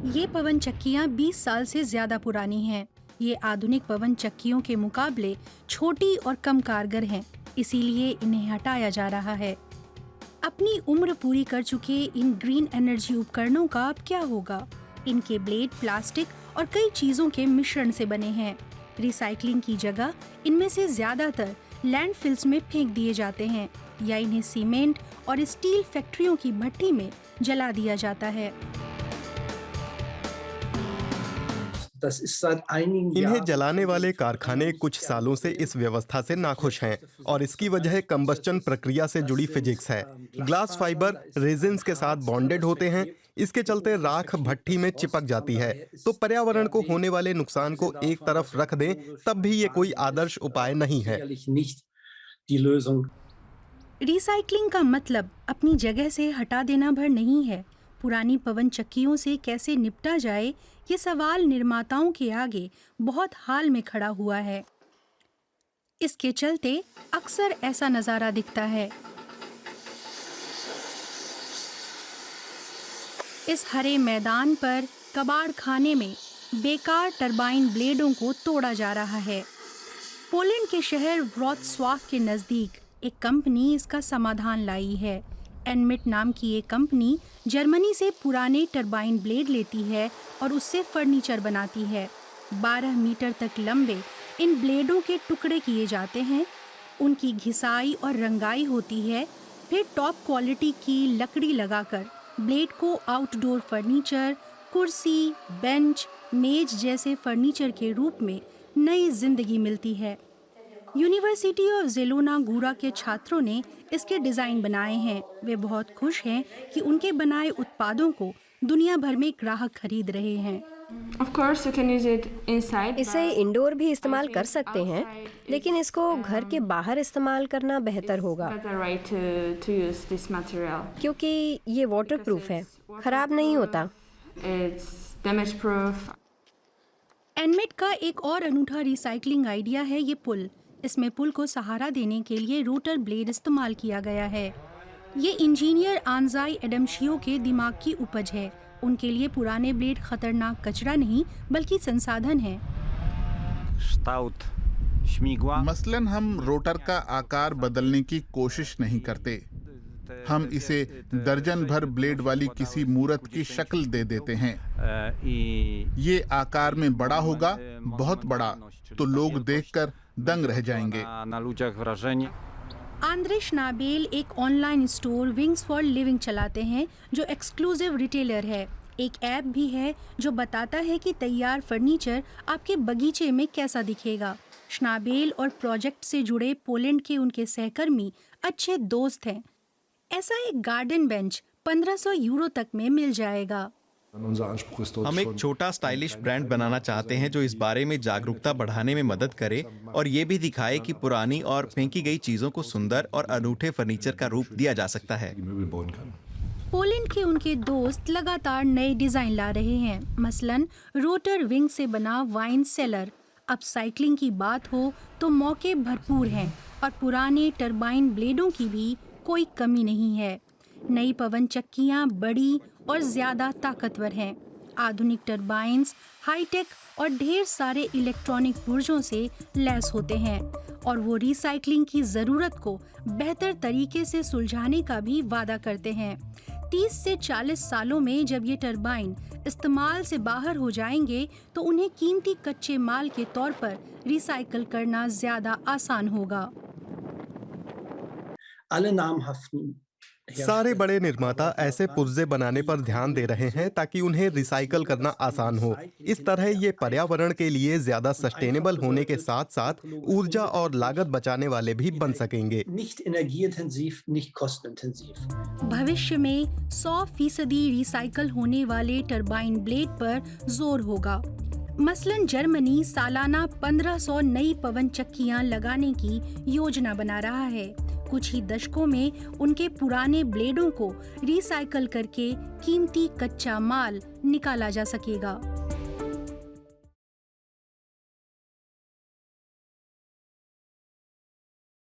ये पवन चक्कियां 20 साल से ज्यादा पुरानी हैं। ये आधुनिक पवन चक्कियों के मुकाबले छोटी और कम कारगर हैं, इसीलिए इन्हें हटाया जा रहा है। अपनी उम्र पूरी कर चुके इन ग्रीन एनर्जी उपकरणों का अब क्या होगा? इनके ब्लेड प्लास्टिक और कई चीजों के मिश्रण से बने हैं। रिसाइकलिंग की जगह इनमें से ज्यादातर लैंडफिल्स में फेंक दिए जाते हैं या इन्हें सीमेंट और स्टील फैक्ट्रियों की भट्टी में जला दिया जाता है। इन्हें जलाने वाले कारखाने कुछ सालों से इस व्यवस्था से नाखुश हैं और इसकी वजह कंबस्चन प्रक्रिया से जुड़ी फिजिक्स है। ग्लास फाइबर रेजिन्स के साथ बॉन्डेड होते हैं, इसके चलते राख भट्टी में चिपक जाती है। तो पर्यावरण को होने वाले नुकसान को एक तरफ रख दें, तब भी ये कोई आदर्श उपाय नहीं है। रिसाइकलिंग का मतलब अपनी जगह से हटा देना भर नहीं है। पुरानी पवन चक्कियों से कैसे निपटा जाए, ये सवाल निर्माताओं के आगे बहुत हाल में खड़ा हुआ है। इसके चलते अक्सर ऐसा नजारा दिखता है। इस हरे मैदान पर कबाड़ खाने में बेकार टरबाइन ब्लेडों को तोड़ा जा रहा है। पोलैंड के शहर व्रोत्स्लाव के नजदीक एक कंपनी इसका समाधान लाई है। एनमिट नाम की ये कंपनी जर्मनी से पुराने टरबाइन ब्लेड लेती है और उससे फर्नीचर बनाती है। 12 मीटर तक लंबे इन ब्लेडों के टुकड़े किए जाते हैं, उनकी घिसाई और रंगाई होती है, फिर टॉप क्वालिटी की लकड़ी लगाकर ब्लेड को आउटडोर फर्नीचर, कुर्सी, बेंच, मेज जैसे फर्नीचर के रूप में नई जिंदगी मिलती है। यूनिवर्सिटी ऑफ ज़ेलोना के छात्रों ने इसके डिज़ाइन बनाए हैं। वे बहुत खुश हैं कि उनके बनाए उत्पादों को दुनिया भर में ग्राहक खरीद रहे हैं। इसे इंडोर भी इस्तेमाल कर सकते हैं, लेकिन इसको घर के बाहर इस्तेमाल करना बेहतर होगा क्योंकि ये वाटरप्रूफ है, खराब नहीं होता। एनमिट का एक और अनूठा रिसाइकलिंग आइडिया है ये पुल। इसमें पुल को सहारा देने के लिए रोटर ब्लेड इस्तेमाल किया गया है। ये इंजीनियर आंजाई एडमशियो के दिमाग की उपज है। उनके लिए पुराने ब्लेड खतरनाक कचरा नहीं बल्कि संसाधन है। मसलन हम रोटर का आकार बदलने की कोशिश नहीं करते, हम इसे दर्जन भर ब्लेड वाली किसी मूर्त की शक्ल दे देते हैं। ये आकार में बड़ा होगा, बहुत बड़ा, तो लोग देखकर दंग रह जाएंगे। आंद्रे श्नाबेल एक online store wings for living चलाते हैं जो एक्सक्लूसिव रिटेलर है। एक ऐप भी है जो बताता है कि तैयार फर्नीचर आपके बगीचे में कैसा दिखेगा। श्नाबेल और प्रोजेक्ट से जुड़े पोलैंड के उनके सहकर्मी अच्छे दोस्त हैं। ऐसा एक गार्डन बेंच 1500 यूरो तक में मिल जाएगा। हम एक छोटा स्टाइलिश ब्रांड बनाना चाहते हैं जो इस बारे में जागरूकता बढ़ाने में मदद करे और ये भी दिखाए कि पुरानी और फेंकी गई चीजों को सुंदर और अनूठे फर्नीचर का रूप दिया जा सकता है। पोलैंड के उनके दोस्त लगातार नए डिजाइन ला रहे हैं। मसलन रोटर विंग से बना वाइन सेलर। अब साइकिलिंग की बात हो तो मौके भरपूर हैं और पुराने टरबाइन ब्लेडों की भी कोई कमी नहीं है। नई पवन चक्कियां बड़ी और ज्यादा ताकतवर हैं। आधुनिक टरबाइन्स हाईटेक और ढेर सारे इलेक्ट्रॉनिक पुर्जों से लैस होते हैं और वो रिसाइकलिंग की जरूरत को बेहतर तरीके से सुलझाने का भी वादा करते हैं। 30 से 40 सालों में जब ये टरबाइन इस्तेमाल से बाहर हो जाएंगे तो उन्हें कीमती कच्चे माल के तौर पर रिसाइकल करना ज्यादा आसान होगा। सारे बड़े निर्माता ऐसे पुर्जे बनाने पर ध्यान दे रहे हैं ताकि उन्हें रिसाइकल करना आसान हो। इस तरह ये पर्यावरण के लिए ज्यादा सस्टेनेबल होने के साथ साथ ऊर्जा और लागत बचाने वाले भी बन सकेंगे। भविष्य में 100% रिसाइकल होने वाले टरबाइन ब्लेड पर जोर होगा। मसलन जर्मनी सालाना 1500 नई पवन चक्कियां लगाने की योजना बना रहा है। कुछ ही दशकों में उनके पुराने ब्लेडों को रिसाइकल करके कीमती कच्चा माल निकाला जा सकेगा।